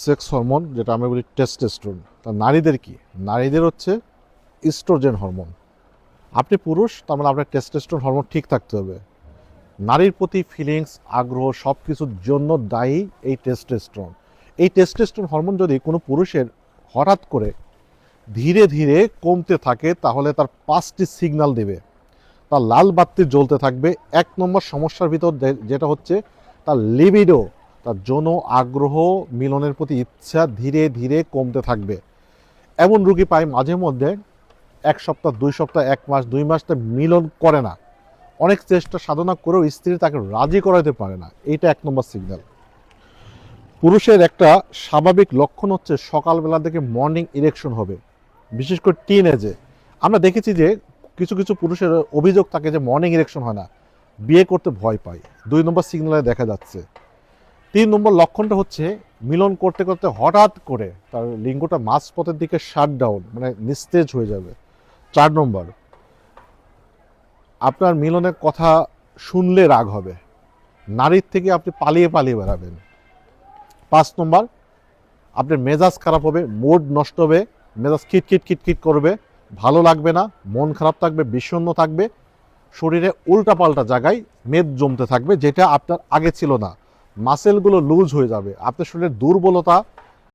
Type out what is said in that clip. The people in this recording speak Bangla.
সেক্স হরমোন, যেটা আমরা বলি টেস্টোস্টেরন। তা নারীদের কি? নারীদের হচ্ছে ইস্ট্রোজেন হরমোন। আপনি পুরুষ, তার মানে আপনার টেস্টোস্টেরন হরমোন ঠিক থাকতে হবে। নারীর প্রতি ফিলিংস, আগ্রহ সব কিছুর জন্য দায়ী এই টেস্টোস্টেরন। এই টেস্টোস্টেরন হরমোন যদি কোনো পুরুষের হঠাৎ করে ধীরে ধীরে কমতে থাকে, তাহলে তার 5টি সিগন্যাল দেবে। তার লাল বাতি জ্বলতে থাকবে। 1 নম্বর সমস্যার ভিতর যেটা হচ্ছে তার লিবিডো, তার যৌন আগ্রহ, মিলনের প্রতি ইচ্ছা ধীরে ধীরে কমতে থাকবে। এমন রুগী পাই মাঝে মধ্যে 1 সপ্তাহ, 2 সপ্তাহ, 1 মাস, 2 মাস তা মিলন করে না। অনেক চেষ্টা সাধনা করেও স্ত্রী তাকে রাজি করাতে পারে না। এইটা 1 নম্বর সিগন্যাল। পুরুষের একটা স্বাভাবিক লক্ষণ হচ্ছে সকালবেলা থেকে মর্নিং ইরেকশন হবে, বিশেষ করে টিন এজে। আমরা দেখেছি যে কিছু কিছু পুরুষের অভিযোগ থাকে যে মর্নিং ইরেকশন হয় না, বিয়ে করতে ভয় পায়। 2 নম্বর সিগন্যালে দেখা যাচ্ছে। 3 নম্বর লক্ষণটা হচ্ছে মিলন করতে করতে হঠাৎ করে তার লিঙ্গটা মাঝপথের দিকে শাট ডাউন, মানে নিস্তেজ হয়ে যাবে। 4 নম্বর, আপনার মিলনের কথা শুনলে রাগ হবে, নারীর থেকে আপনি পালিয়ে পালিয়ে বেড়াবেন। 5 নম্বর, আপনার মেজাজ খারাপ হবে, মুড নষ্ট হবে, মেজাজ খিটখিট খিটখিট করবে, ভালো লাগবে না, মন খারাপ থাকবে, বিষণ্ণ থাকবে, শরীরে উল্টাপাল্টা জায়গায় মেদ জমতে থাকবে, যেটা আপনার আগে ছিল না। মাসেলগুলো লুজ হয়ে যাবে, আপনার শরীরের দুর্বলতা